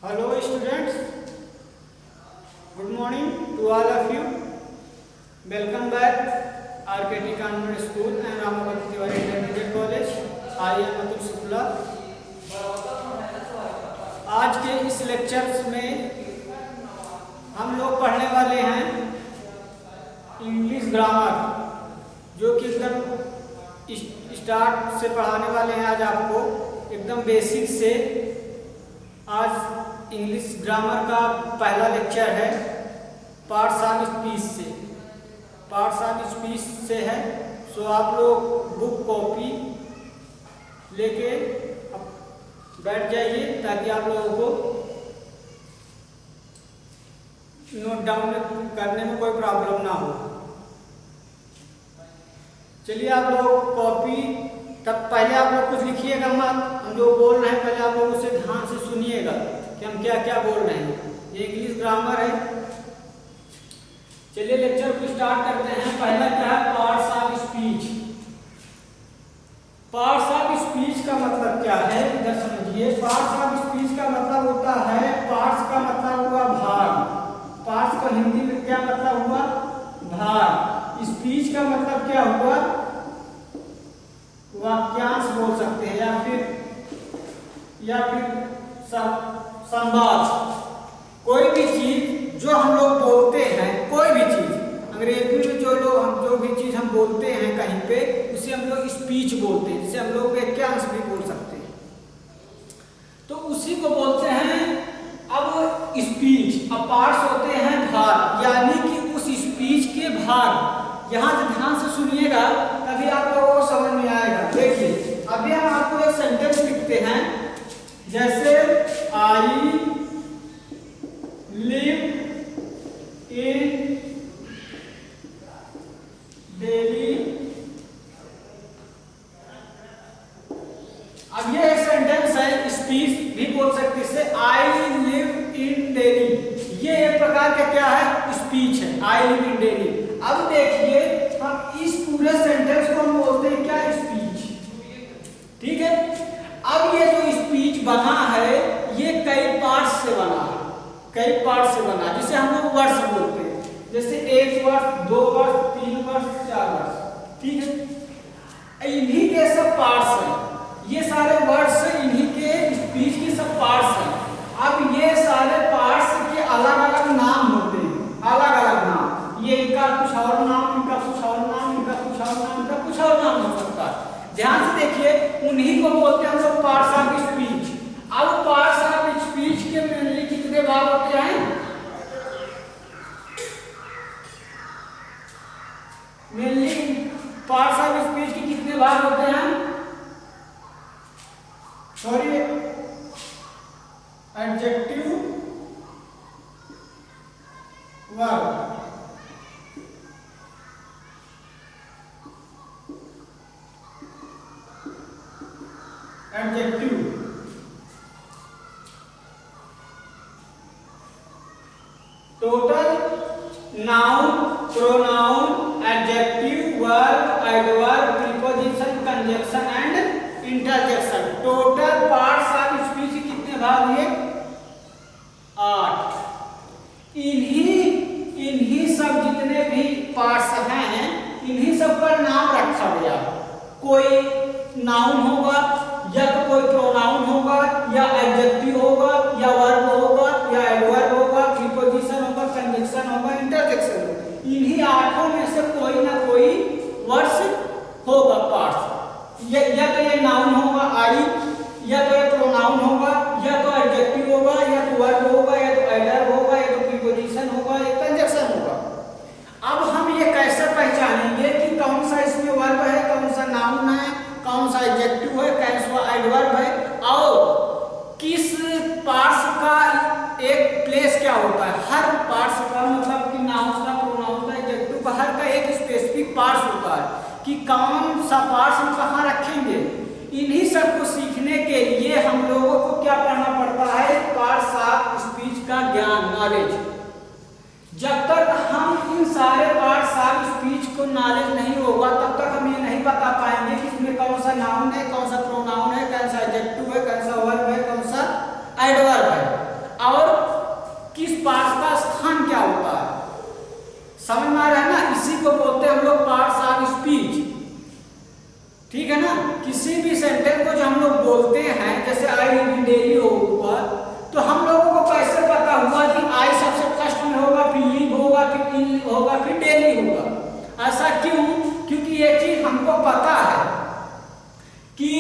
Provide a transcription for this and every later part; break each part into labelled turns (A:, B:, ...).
A: Hello students, good morning to all of you. Welcome back RKT Convent School and Ramavati Tiwari Intermediate College. I am Atul Shukla. आज के इस lectures में हम लोग पढ़ने वाले हैं इंग्लिश ग्रामर, जो कि एकदम स्टार्ट से पढ़ाने वाले हैं आज आपको एकदम बेसिक से। आज इंग्लिश ग्रामर का पहला लेक्चर है पार्ट्स ऑफ स्पीच से है। सो आप लोग बुक कॉपी लेके बैठ जाइए ताकि आप लोगों को नोट डाउन करने में कोई प्रॉब्लम ना हो। चलिए आप लोग कॉपी, तब पहले आप लोग कुछ लिखिएगा मत, हम जो बोल रहे हैं पहले आप लोग उसे ध्यान से सुनिएगा कि हम क्या क्या बोल रहे हैं। ये इंग्लिश ग्रामर है। चलिए लेक्चर को स्टार्ट करते हैं। पहला क्या है? Parts of speech. Parts of speech का मतलब क्या है, इधर समझिए। पार्ट्स ऑफ स्पीच का मतलब होता है, पार्ट्स का मतलब हुआ भाग। पार्ट्स का हिंदी में क्या मतलब हुआ? भाग। स्पीच का मतलब क्या हुआ? वाक्यांश बोल सकते हैं या फिर संवाद। कोई भी चीज जो हम लोग बोलते हैं, कोई भी चीज अंग्रेजी में जो भी चीज हम बोलते हैं कहीं पे, उसे हम लोग स्पीच बोलते हैं, जिसे हम लोग वाक्यांश भी बोल सकते हैं। तो उसी को बोलते हैं अब स्पीच। अब पार्ट्स होते हैं भाग, यानी कि उस स्पीच के भाग। यहाँ से ध्यान से सुनिएगा तभी आप लोगों को समझ में आएगा। देखिए अभी हम आपको एक सेंटेंस लिखते हैं, जैसे आई लिव इन दिल्ली। अब ये एक सेंटेंस है, स्पीच भी बोल सकते हैं। आई लिव इन दिल्ली, ये एक प्रकार का क्या है? स्पीच है, आई लिव इन दिल्ली। अब देखिए हम इस पूरे सेंटेंस को हम बोलते हैं क्या? स्पीच। ठीक है। अब ये जो स्पीच बना है ये कई पार्ट्स से बना है, कई पार्ट्स से बना, जिसे हम लोग वर्ड्स बोलते हैं। जैसे एक वर्ड, दो वर्ड, तीन वर्ड, चार वर्ड। ठीक है। इन्हीं के सब पार्ट्स हैं, ये सारे वर्ड्स इन्हीं के स्पीच के सब पार्ट्स हैं। अब ये सारे पार्ट्स के अलग अलग नाम होते हैं, अलग अलग नाम। ये इनका कुछ और नाम, इनका कुछ और नाम, इनका कुछ और नाम, इनका कुछ और नाम हो सकता है। ध्यान से देखिए, उन्हीं को बोलते हैं हम लोग पार्ट्स ऑफ स्पीच। अब पार्ट्स ऑफ स्पीच के मेनली कितने भाग होते हैं? मेनली पार्ट्स ऑफ स्पीच के कितने भाग होते हैं? Sorry, adjective, verb. Adjective, total, noun, pronoun, adjective, verb, adverb, preposition, conjunction and interjection. Total parts of speech कितने भाग हुए? 8। इन्हीं सब जितने भी पार्ट्स हैं, इन्हीं सब का नाम रखा गया। कोई नाउन होगा, या तो कोई प्रोनाउन होगा, या एडजेक्टिव होगा, या वर्ब होगा, या एडवर्ब होगा, प्रीपोजिशन होगा, कंजक्शन होगा, इंटरजेक्शन होगा। इन्हीं 8 में से कोई ना कोई वर्ड्स होगा, पार्ट्स। या तो ये नाउन होगा आई, या तो ये प्रोनाउन होगा, या तो एडजेक्टिव होगा, या तो वर्ब होगा, या तो एडवर्ब होगा, या तो प्रीपोजिशन होगा, या कंजक्शन होगा। अब हम ये कैसे पहचानेंगे कि कौन सा इसमें वर्ब है, कौन सा नाउन है, कौन सा एडजेक्टिव है, कौन सा एडवर्ब है, और किस पार्ट्स का एक प्लेस क्या होता है? हर पार्ट्स का मतलब कि नाउन का, प्रोनाउन का, एडजेक्टिव का, हर का एक स्पेसिफिक पार्ट्स होता है कि कौन सा पार्ट्स हम कहाँ रखेंगे। इन्हीं सब को सीखने के लिए हम लोगों को क्या पढ़ना पड़ता है? पार्ट्स ऑफ स्पीच का ज्ञान, नॉलेज। जब तक हम इन सारे पार्ट्स ऑफ स्पीच को नॉलेज नहीं होगा तब तक हम ये नहीं बता पाएंगे कि इसमें कौन सा नाउन है, कौन सा प्रोनाउन है, कौन सा एडजेक्टिव है, कौन सा वर्ब है, कौन सा एडवर्ब है। बोलते हैं, जैसे आई लिव इन दिल्ली होगा, तो हम लोगों को कैसे पता हुआ कि आई सबसे फर्स्ट में होगा, फिर लिव होगा, फिर इन होगा, फिर डेली होगा? ऐसा क्यों? क्योंकि ये चीज हमको पता है कि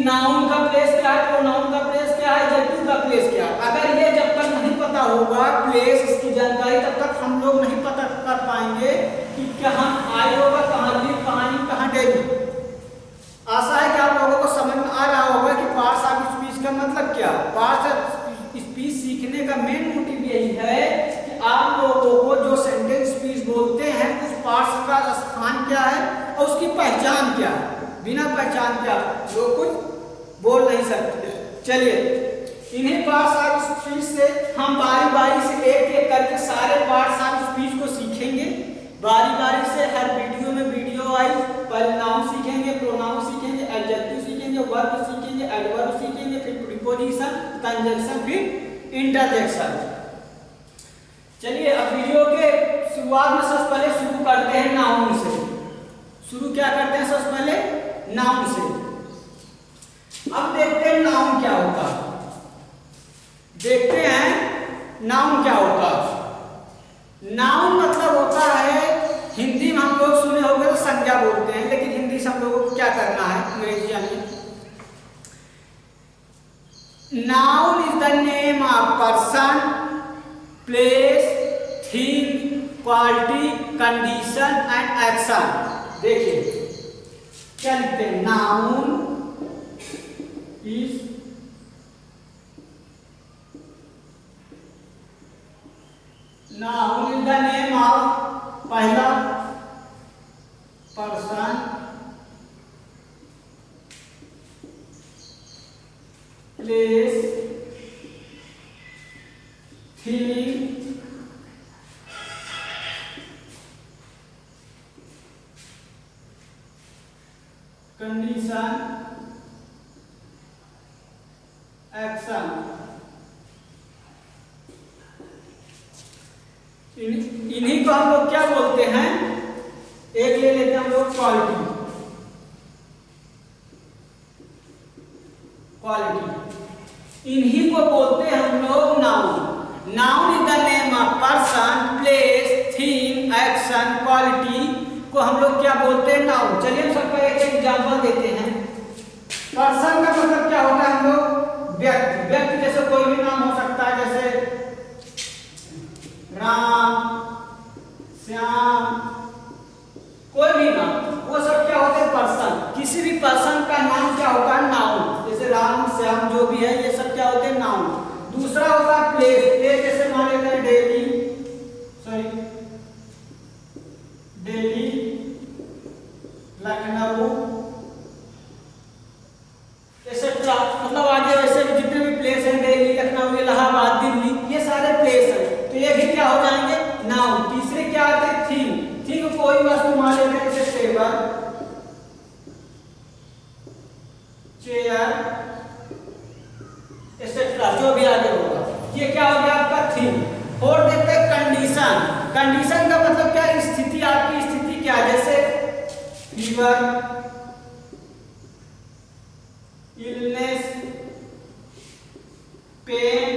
A: नाउन का प्लेस क्या है, प्रोनाउन का प्लेस क्या है, एडजेक्टिव का प्लेस क्या है। अगर ये जब तक नहीं पता होगा प्लेस, इसकी जानकारी, तब तक हम लोग नहीं पता कर पाएंगे कि कहाँ आई होगा, कहाँ लिव, कहाँ इन, कहाँ डेली। आशा है कि आप लोगों को समझ में आ रहा होगा कि पार्ट्स ऑफ स्पीच का मतलब क्या। पार्ट्स ऑफ स्पीच सीखने का मेन मोटिव यही है कि आप लोगों को जो सेंटेंस स्पीच बोलते हैं उस पार्ट्स का स्थान क्या है और उसकी पहचान क्या है। बिना पहचान के आप लोग कुछ बोल नहीं सकते। चलिए, इन्हीं पार्ट्स ऑफ स्पीच से हम बारी बारी से एक एक करके सारे पार्ट्स ऑफ स्पीच को सीखेंगे। बारी बारी से हर वीडियो में वीडियो वाइज पहले नाउन सीखेंगे, प्रोनाउन सीखेंगे, एडजेक्टिव सीखेंगे, वर्ब सीखेंगे, एडवर्ब सीखेंगे, फिर प्रीपोजिशन, कंजंक्शन, फिर इंटरजेक्शन। चलिए, अब वीडियो के शुरुआत में सबसे पहले शुरू करते हैं नाउन से। शुरू क्या करते हैं? सबसे पहले नाउन से। अब देखते हैं नाउन क्या होता है। देखते हैं नाउन क्या होता है। नाउन मतलब होता है, हिंदी में हम लोग सुने होंगे तो संज्ञा बोलते हैं, लेकिन हिंदी से हम लोगों को क्या करना है अंग्रेजी में। Noun is the name of person, place, thing, quality, condition and action. देखिए क्या लिखते हैं? Noun is the name of पहला person, place, thing, condition, action. इन्हीं को हम लोग क्या बोलते हैं? एक ले लेते हैं हम लोग क्वालिटी। क्वालिटी इन्हीं को बोलते हैं हम लोग noun. Noun is the name of person, place, thing, action, quality को हम लोग क्या बोलते हैं? नाउन। चलिए हम सबका एक एग्जांपल देते हैं। पर्सन का मतलब क्या होता है? हम लोग व्यक्ति, व्यक्ति जैसे कोई भी नाम हो सकता है, जैसे राम, श्याम, कोई भी नाम, वो सब क्या होते हैं? पर्सन। किसी भी पर्सन का नाम क्या होता है? नाउन। जैसे राम, श्याम जो भी है ये सब क्या होते हैं? नाउन। दूसरा होता है प्लेस। प्लेस जैसे मान लेते हैं दिल्ली, लखनऊ, एक्सेट्रा। मतलब आगे वैसे जितने भी प्लेस हैं, दिल्ली, लखनऊ, इलाहाबाद, दिल्ली, ये सारे प्लेस हैं, तो ये भी क्या हो जाएंगे? नाउन। तीसरे क्या आते हैं? थिंग। थिंग कोई वस्तु मान लेते हैं, जैसे टेबल, चेयर, एक्सेट्रा, जो भी आगे होगा, ये क्या हो गया आपका? थिंग। और देखते हैं कंडीशन। कंडीशन का मतलब क्या? स्थिति, आपकी स्थिति क्या है? जैसे फीवर, इलनेस, पेन।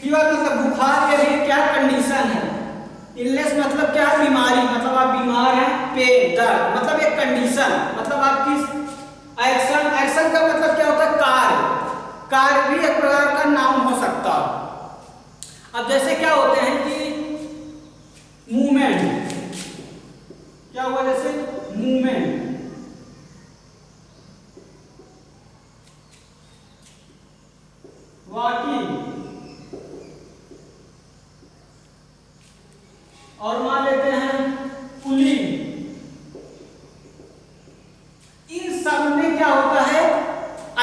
A: फीवर मतलब बुखार, ये भी क्या कंडीशन है। इलनेस मतलब क्या है? बीमारी, मतलब आप बीमार हैं। पेन, दर्द, मतलब एक कंडीशन, मतलब आपकी। एक्शन, एक्शन का मतलब क्या होता है? कार्य। कार्य भी एक प्रकार का नाउन हो सकता है। अब जैसे क्या होते हैं कि मूवमेंट, क्या हुआ? जैसे मूवमेंट, वॉकिंग, और मान लेते हैं पुलिंग। इन सब में क्या होता है?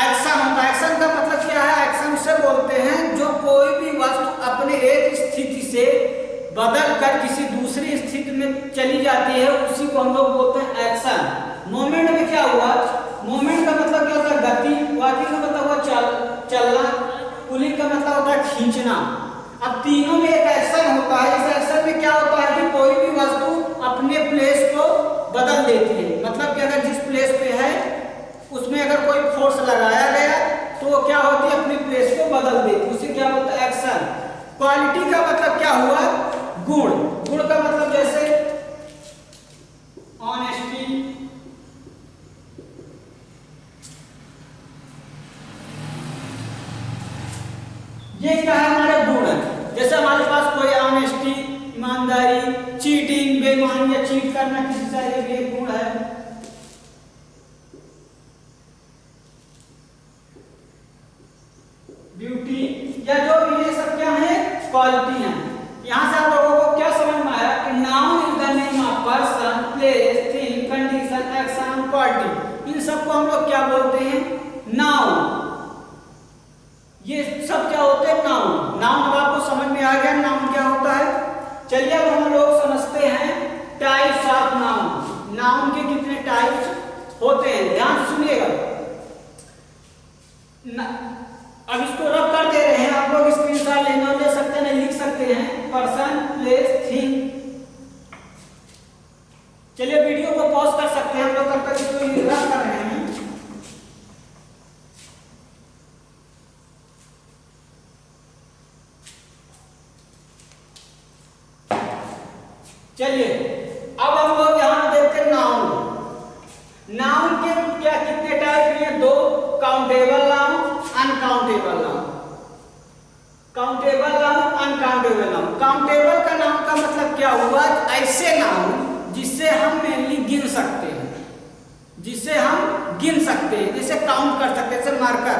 A: एक्शन होता है। एक्शन का मतलब क्या है? एक्शन से बोलते हैं जो कोई भी वस्तु अपने एक स्थिति से बदल कर किसी दूसरी स्थिति में चली जाती है, उसी को हम लोग बोलते हैं एक्शन। मोमेंट में क्या हुआ? मोमेंट का मतलब क्या होता है? गति। वॉकिंग का मतलब हुआ चलना। पुलिंग का मतलब होता है खींचना। अब तीनों में एक एक्शन होता है। इस एक्शन में क्या होता है कि कोई भी वस्तु अपने प्लेस को बदल देती है। मतलब कि अगर जिस प्लेस पे है उसमें अगर कोई फोर्स लगाया गया तो वो क्या होती है, अपनी प्लेस को बदल देती, उसे क्या बोलते हैं, एक्शन। क्वालिटी का मतलब क्या हुआ, गुण। गुण का मतलब जैसे ऑनेस्टी, ये क्या है, हमारे गुण है। जैसे हमारे पास कोई ऑनेस्टी, ईमानदारी, चीटिंग, बेईमानी या चीट करना किसी से, ये भी एक गुण है। ब्यूटी या जो भी, ये सब क्या है, क्वालिटी है। यहां से आप लोगों को क्या समझ में आया कि noun is the name of person, place, thing, condition, action, quality. इन सबको हम लोग क्या बोलते हैं, नाउन। ये सब क्या होते हैं, नाउन। नाउन अब आपको समझ में आ गया नाउन क्या होता है। चलिए अब हम लोग समझते हैं टाइप्स ऑफ नाउन। नाउन के कितने टाइप्स होते हैं, ध्यान से सुनिएगा। अब इसको रब कर दे रहे हैं, आप लोग स्क्रीनशॉट लेना ले सकते हैं, नहीं लिख सकते हैं। Person, place, thing. चलिए वीडियो को पॉज कर सकते हैं हम लोग, तब तक इसको रब कर रहे हैं। चलिए अब हम लोग यहां देखते हैं नाउन। नाउन के क्या कितने टाइप हैं, दो, countable noun, uncountable noun. Countable noun, uncountable noun. Countable का नाउन का मतलब क्या हुआ, ऐसे नाउन जिससे हम मेनली गिन सकते हैं, जिससे हम गिन सकते हैं, जैसे काउंट कर सकते हैं। जैसे मार्कर,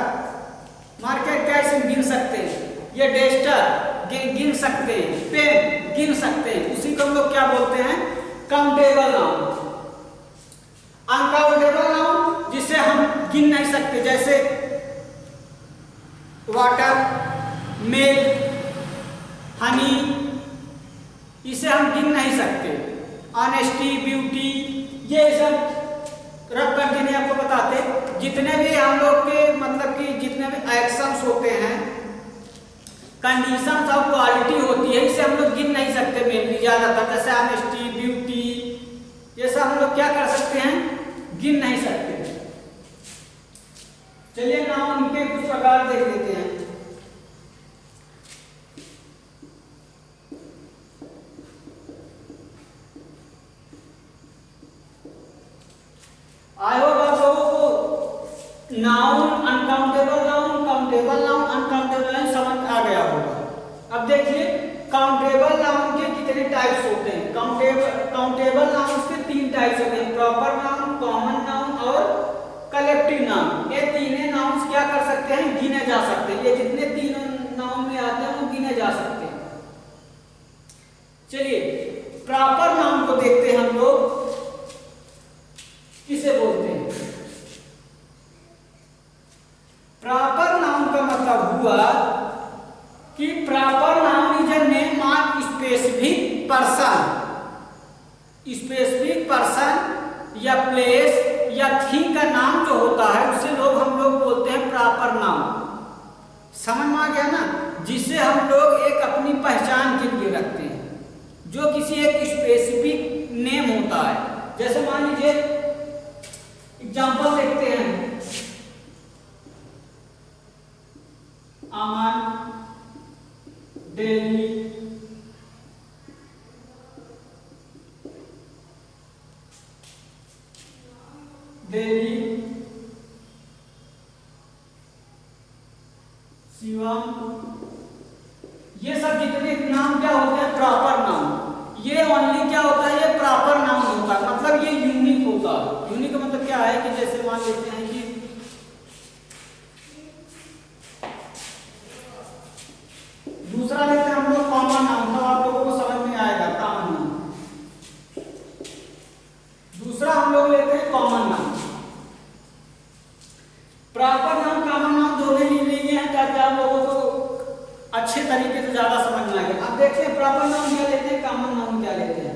A: मार्कर कैसे गिन सकते हैं, ये डेस्टर गिन सकते हैं, पेन गिन सकते हैं, उसी को हम लोग क्या बोलते हैं, काउंटेबल नाउन। अनकाउंटेबल नाउन जिसे हम गिन नहीं सकते, जैसे वाटर, मिल्क, हनी, इसे हम गिन नहीं सकते। ऑनेस्टी, ब्यूटी, ये सब रब कर देने आपको बताते। जितने भी हम लोग के मतलब कि जितने भी एक्शंस होते हैं, कंडीशंस ऑफ क्वालिटी होती है, इसे हम लोग गिन नहीं सकते मेनली ज्यादातर। जैसे ऑनेस्टी, ब्यूटी, ये सब हम लोग क्या कर सकते हैं, गिन नहीं सकते। चलिए नाउन के कुछ प्रकार देख लेते हैं। आई होप आप लोगों को noun, uncountable noun, countable noun, uncountable noun समझ आ गया होगा। अब देखिए काउंटेबल नाउन के कितने टाइप्स होते हैं। काउंटेबल नाउन के तीन टाइप्स होते हैं, प्रॉपर नाउन, कॉमन नाउन और कलेक्टिव नाउन। ये तीनों नाउन्स क्या कर सकते हैं, गिने जा सकते हैं। ये जितने तीन नाउन में आते हैं वो गिने जा सकते हैं। चलिए प्रॉपर नाउन को देखते हैं हम लोग, किसे बोलते हैं। प्रॉपर नाउन का मतलब हुआ कि proper noun is a name of specific person. Specific person या प्लेस या थिंग का नाम जो होता है उसे हम लोग बोलते हैं प्रॉपर नाउन। समझ में आ गया ना, जिसे हम लोग एक अपनी पहचान के लिए रखते हैं, जो किसी एक स्पेसिफिक नेम होता है। जैसे मान लीजिए एग्जांपल देखते हैं, अमन, दिल्ली, शिवम, ये सब जितने नाम क्या होते हैं, प्रॉपर नाउन। ये ओनली क्या होता है, ये प्रॉपर नाउन होता है, मतलब ये यूनिक होता है। यूनिक का मतलब क्या है कि जैसे मान लेते हैं कि दूसरा लेते हैं हम लोग कॉमन नाउन, तो आप लोगों को समझ में आएगा कॉमन नाउन। दूसरा हम लोग लेते हैं common noun. Proper noun, common noun दोनों ही लिए हैं ताकि आप लोगों को अच्छे तरीके से ज्यादा समझ में आएगा। अब देखते हैं प्रॉपर नाउन क्या लेते हैं, कॉमन नाउन क्या लेते हैं।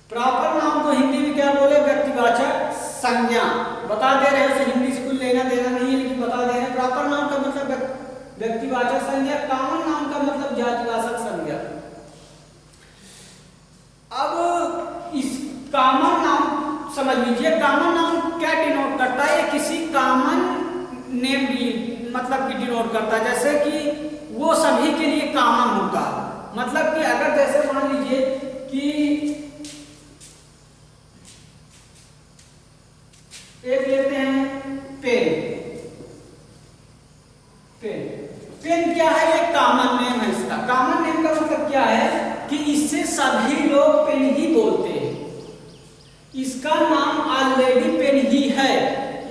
A: प्रॉपर नाउन को हिंदी में क्या बोले, व्यक्तिवाचक संज्ञा। बता दे रहे हैं, हिंदी से कुछ लेना देना नहीं है, लेकिन बता दे रहे हैं प्रॉपर नाउन का मतलब व्यक्तिवाचक संज्ञा, कॉमन नाउन का मतलब जातिवाचक संज्ञा। अब इस कॉमन नाउन समझ लीजिए, कॉमन नाउन क्या डिनोट करता किसी कॉमन नेम भी मतलब कि डिनोट करता है, जैसे कि वो सभी के लिए कॉमन होता है। मतलब कि अगर जैसे मान लीजिए कि एक लेते हैं पेन। पेन क्या है? एक कॉमन नेम है। इसका कॉमन नेम का मतलब क्या है कि इससे सभी लोग पेन ही बोलते हैं। इसका नाम ऑलरेडी पेन ही है।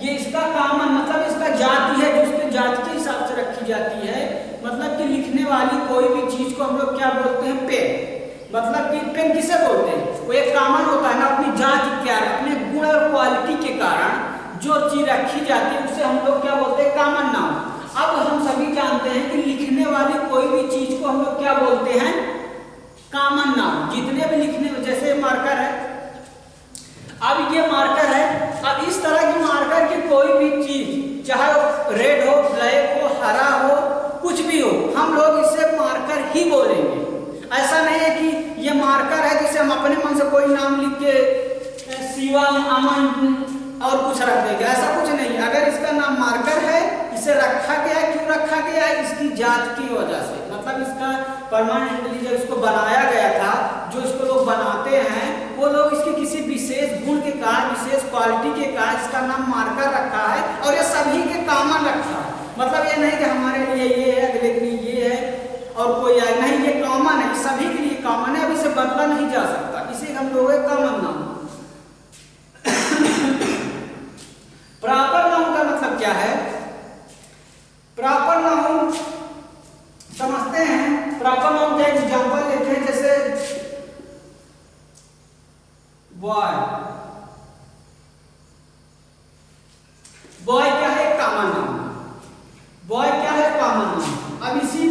A: ये इसका कॉमन मतलब इसका जाति है, जो उसके जाति के हिसाब से रखी जाती है। मतलब कि लिखने वाली कोई भी चीज को हम लोग क्या बोलते हैं? पेन। मतलब कि पेन किसे बोलते हैं? वो एक कॉमन होता है ना, अपनी जाति क्या है, अपने गुण और क्वालिटी के कारण जो चीज रखी जाती है उसे हम लोग क्या बोलते हैं? कॉमन नाम। अब हम सभी जानते हैं कि लिखने वाली कोई भी चीज को हम लोग क्या बोलते हैं? कॉमन नाम। जितने भी लिखने, जैसे मार्कर है, अब ये मार्कर है। अब इस तरह की मार्कर की कोई भी चीज, चाहे वो रेड हो, ब्लैक हो, हरा हो, कुछ भी हो, हम लोग इसे मार्कर ही बोलेंगे। ऐसा नहीं है कि ये मार्कर है जिसे हम अपने मन से कोई नाम लिख के शिवम, अमन और कुछ रख देंगे, ऐसा कुछ नहीं। अगर इसका नाम मार्कर है, इसे रखा गया है, क्यों रखा गया है? इसकी जात की वजह से। मतलब इसका परमानेंटली जब इसको बनाया गया था, जो इसको लोग बनाते हैं वो लोग इसके किसी विशेष गुण के कारण, विशेष क्वालिटी के कारण इसका नाम मार्कर रखा है, और ये सभी के कॉमन रखा है। मतलब ये नहीं कि हमारे लिए ये है, अगले के लिए ये है और कोई है, नहीं, ये कॉमन है, सभी के लिए कॉमन है। अब इसे बदला नहीं जा सकता, इसे हम लोग कॉमन नाम। प्रॉपर नाउन का मतलब क्या है? प्रॉपर नाउन समझते हैं। प्रॉपर नाउन का एग्जांपल लेते हैं, जैसे बॉय। बॉय क्या है? Common noun. बॉय क्या है? Common noun. अब इसी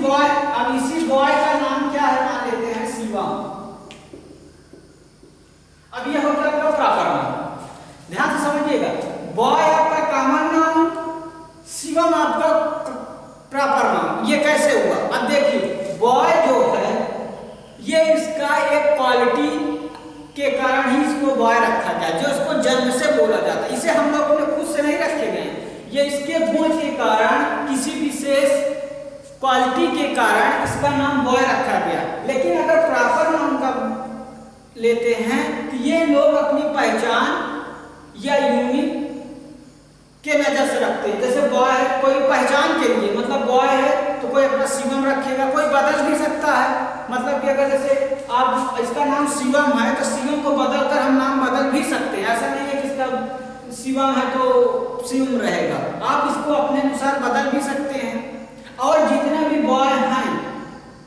A: बॉय का नाम क्या है? मान लेते हैं शिवम। अब यह हो गया आपका प्रॉपर नाउन। ध्यान से समझिएगा, बॉय आपका कॉमन नाउन, शिवम आपका प्रॉपर नाउन। ये कैसे हुआ? अब देखिए, बॉय जो है ये इसका एक क्वालिटी के कारण ही इसको बॉय रखा गया, जो इसको जन्म से बोला जाता है। इसे हम लोग अपने खुद से नहीं रखे गए, ये इसके गुण के कारण, किसी विशेष क्वालिटी के कारण इसका नाम बॉय रखा गया। लेकिन अगर प्रॉपर नाउन का लेते हैं तो ये लोग अपनी पहचान या यूनिक के नजर से रखते हैं। जैसे बॉय है, कोई पहचान के लिए, मतलब बॉय है तो कोई अपना शिवम रखेगा, कोई बदल भी सकता है। मतलब कि अगर जैसे आप, इसका नाम शिवम है तो शिवम को बदलकर हम नाम बदल भी सकते हैं। ऐसा नहीं है कि इसका शिवम है तो शिवम रहेगा, आप इसको अपने अनुसार बदल भी सकते हैं। और जितने भी बॉय हैं,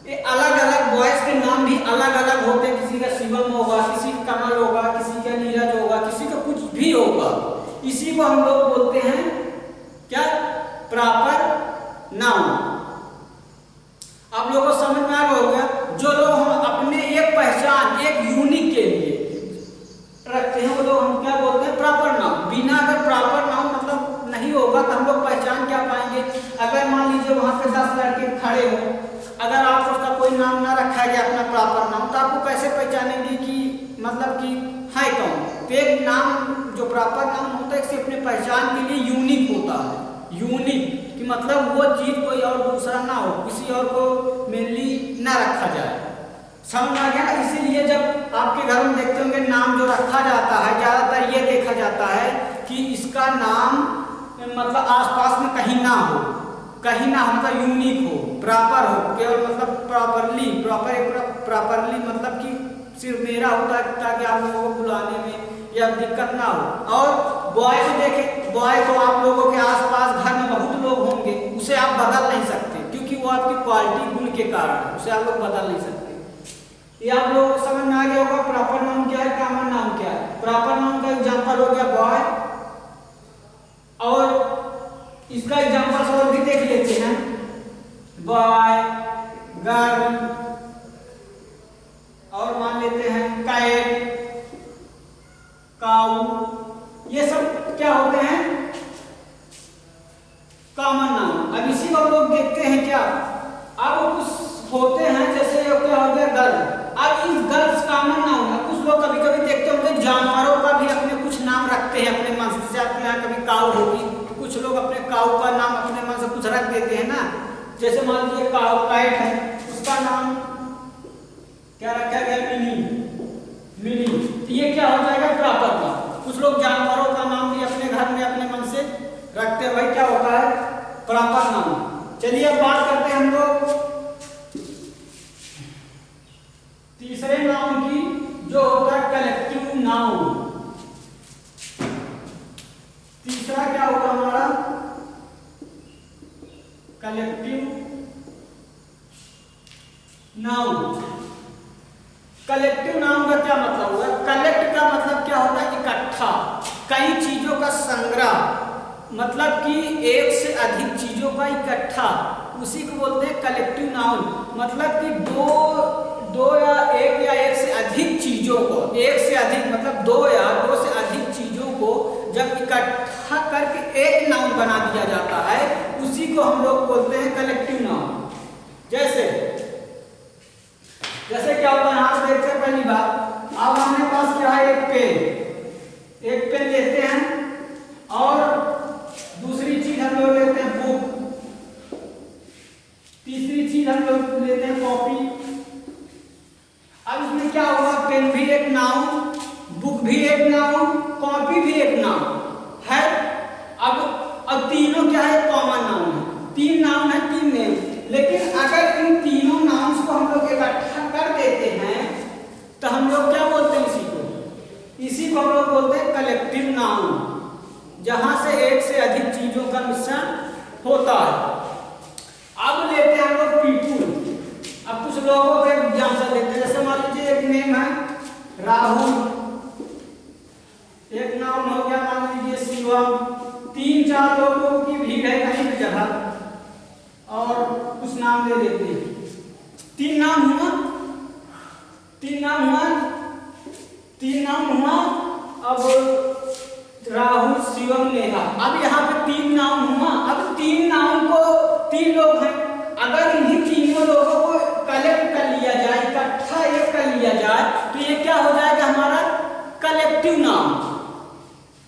A: ये अलग अलग बॉयज के नाम भी अलग अलग होते हैं। किसी का शिवम होगा, किसी का कमल होगा, किसी का नीरज होगा, किसी का कुछ भी होगा। इसी को हम लोग बोलते हैं क्या? Proper noun. आप लोगों को समझ में आ गया होगा। जो लोग हम अपने एक पहचान, एक यूनिक के लिए रखते हैं, वो लोग हम क्या बोलते हैं? Proper noun. बिना अगर प्रॉपर नाउन मतलब नहीं होगा तो हम लोग पहचान क्या पाएंगे? अगर मान लीजिए वहां पे 10 लड़के खड़े हो, अगर आप उसका कोई नाम ना रखा गया अपना प्रॉपर नाम, तो आपको कैसे पहचानेंगे कि मतलब कि है कौन? तो एक नाम जो प्रॉपर नाम होता है, इससे अपने पहचान के लिए यूनिक होता है। यूनिक कि मतलब वो चीज कोई और दूसरा ना हो, किसी और को मेनली ना रखा जाए। समझ आ गया? इसीलिए जब आपके घर में देखते होंगे नाम जो रखा जाता है, ज्यादातर ये देखा जाता है कि इसका नाम मतलब आसपास में कहीं ना हो, मतलब यूनिक हो, प्रॉपर हो, केवल मतलब प्रॉपरली मतलब कि सिर्फ मेरा होता है, ताकि आप लोगों को बुलाने में या दिक्कत ना हो। और बॉय को देखें, बॉय तो आप लोगों के आसपास घर में बहुत लोग होंगे, उसे आप बदल नहीं सकते, क्योंकि वो आपकी क्वालिटी गुण के कारण उसे आप लोग बदल नहीं सकते। ये आप लोगों को समझ में आ गया होगा। प्रॉपर नाउन क्या है, कॉमन नाउन क्या है। प्रॉपर नाउन का एग्जांपल हो गया बॉय, और इसका एग्जांपल और भी देख लेते हैं। बॉय, गर्ल, और मान लेते हैं कैट, काऊ। ये सब क्या होते हैं? Common noun. अब इसी को हम लोग देखते हैं क्या, अब कुछ होते हैं जैसे क्या हो गया गर्ल। अब इस गर्ल्स कॉमन नाउन है। कुछ लोग कभी कभी देखते होंगे जानवरों का भी अपने कुछ नाम रखते हैं अपने मन से। आपके यहाँ कभी काऊ होगी जैसे मान लीजिए काइट है, उसका नाम क्या रखा गया, मिनी। मिनी, तो ये क्या हो जाएगा, प्रॉपर का। कुछ लोग जानवरों का नाम भी अपने घर में अपने मन से रखते हैं, भाई क्या होता है, प्रॉपर नाम। चलिए अब बात करते हैं हम लोग तीसरे नाउन की, जो होता है कलेक्टिव नाउन। तीसरा क्या होगा हमारा, कलेक्टिव नाउन। कलेक्टिव नाउन का क्या मतलब हुआ, कलेक्ट का मतलब क्या होता है, इकट्ठा, कई चीजों का संग्रह, मतलब कि एक से अधिक चीजों का इकट्ठा, उसी को बोलते हैं कलेक्टिव नाउन। मतलब कि दो या एक से अधिक चीजों को, एक से अधिक मतलब दो या दो से अधिक चीजों को जब इकट्ठा करके एक नाउन बना दिया जाता है, उसी को हम लोग बोलते हैं कलेक्टिव नाउन। जैसे क्या होता है, यहाँ देखते हैं पहली बात, अब हमारे पास क्या है, एक पेन लेते हैं, और दूसरी चीज हम लोग लेते हैं बुक, तीसरी चीज हम लोग लेते हैं कॉपी। अब इसमें क्या होगा, पेन भी एक नाउन, बुक भी एक नाउन, कॉपी भी एक नाउन है। अब तीनों क्या है, कॉमन नाउन है, तीन नाउन है, तीन नेम। लेकिन अगर इन तीनों नाउन्स को हम लोग इकट्ठा कर देते हैं तो हम लोग क्या बोलते हैं, इसी को हम लोग बोलते हैं कलेक्टिव नाउन, जहां से एक से अधिक चीजों का मिश्रण होता है। अब लेते हैं हम लोग पीपुल। अब कुछ लोगों को एग्जाम्पल देते हैं, जैसे मान लीजिए एक नेम है राहुल, एक नाम हो गया मान लीजिए शिवम, तीन चार लोगों की भीड़ है कहीं भी जगह, और कुछ नाम ले लेते हैं, तीन नाम हुआ, अब राहुल शिवम नेहा। अब यहाँ पे तीन नाम हुआ, अब तीन नाम को, तीन लोग हैं, अगर इन्हीं तीनों लोगों को कलेक्ट कर लिया जाए, इकट्ठा एक कर लिया जाए, तो ये क्या हो जाएगा हमारा कलेक्टिव नाउन।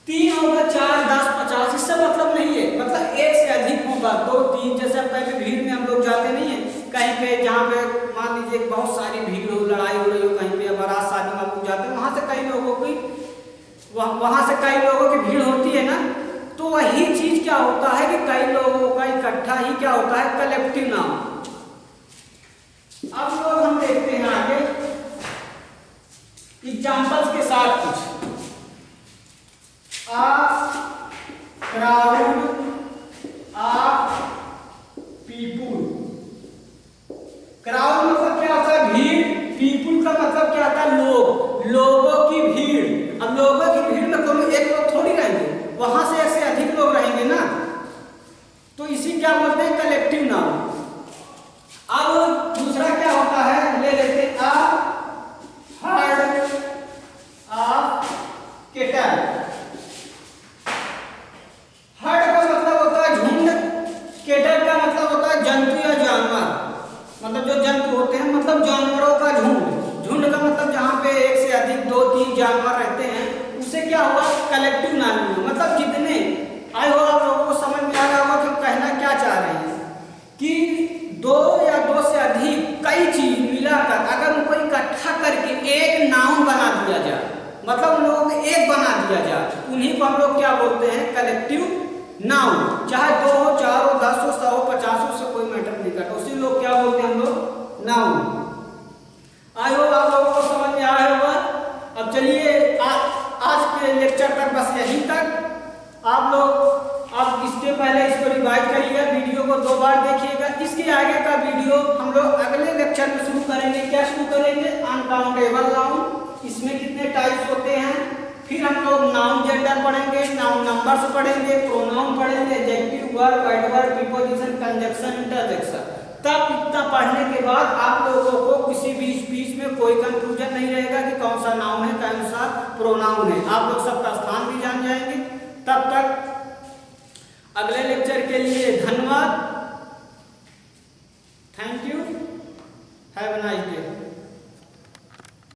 A: तीन होगा, 4, 10, 50, इससे मतलब नहीं है, मतलब एक से अधिक होगा, 2, 3। जैसे अब कहीं भीड़ में हम लोग जाते नहीं है, कहीं पे जहाँ पे मान लीजिए बहुत सारी भीड़ हो, लड़ाई हो रही हो कहीं पे, बारात शादी में हम लोग जाते हैं, वहां से कई लोगों की भीड़ होती है ना, तो वही चीज क्या होता है कि कई लोगों का इकट्ठा ही क्या होता है, कलेक्टिव नाउन। अब लोग हम देखते हैं आगे एग्जाम्पल्स के साथ कुछ, क्राउड, पीपुल। क्राउड मतलब क्या होता है, भीड़, पीपुल का मतलब क्या होता है, लोग, लोगों की भीड़। अब लोगों की भीड़ में कोई एक लोग थोड़ी रहेंगे, वहां से ऐसे अधिक लोग रहेंगे ना, तो इसी क्या बोलते हैं कलेक्टिव नाउन। अब दूसरा क्या होता है, ले लेते हैं हर्ड ऑफ कैटल। हर्ड का मतलब होता है झुंड, कैटल का मतलब होता है जंतु या जानवर, मतलब जो जंतु होते हैं, मतलब जानवरों का झुंड। झुंड का मतलब जहाँ पे एक से अधिक 2, 3 जानवर रहते हैं, उसे क्या हुआ, कलेक्टिव नाउन। मतलब जितने आए हो, आप लोगों को समझ में आ रहा होगा कि कहना क्या चाह रहे हैं, कि 2 या 2 से अधिक कई चीज मिलाकर अगर उनको इकट्ठा करके एक नाउन बना दिया जाए, मतलब उन लोगों को एक बना दिया जाए, उन्हीं को हम लोग क्या बोलते हैं, कलेक्टिव नाउन। चाहे 2 हो, 4 हो, 10 हो, 100 हो, 50 हो, उससे कोई मैटर नहीं करता, उसी लोग क्या बोलते हैं हम लोग, नाउन। आई होप आप लोगों को समझ में आया होगा। अब चलिए आज के लेक्चर तक बस यहीं तक। आप लोग अब इसके पहले इसको रिवाइज करिएगा, वीडियो को 2 बार देखिएगा। इसके आगे का वीडियो हम लोग अगले लेक्चर में शुरू करेंगे। क्या शुरू करेंगे, अनकाउंटेबल नाउन, इसमें कितने टाइप्स होते हैं, फिर हम लोग नाउन जेंडर पढ़ेंगे, नाउन नंबर्स पढ़ेंगे, प्रोनाउन पढ़ेंगे, adjective, verb, adverb, preposition, conjunction, interjection. तब इतना पढ़ने के बाद आप लोगों को किसी भी स्पीच में कोई कंफ्यूजन नहीं रहेगा कि कौन सा नाउन है, कौन सा प्रोनाउन है। आप लोग सबका स्थान भी जान जाएंगे। तब तक अगले लेक्चर के लिए धन्यवाद। Thank you, have a nice day.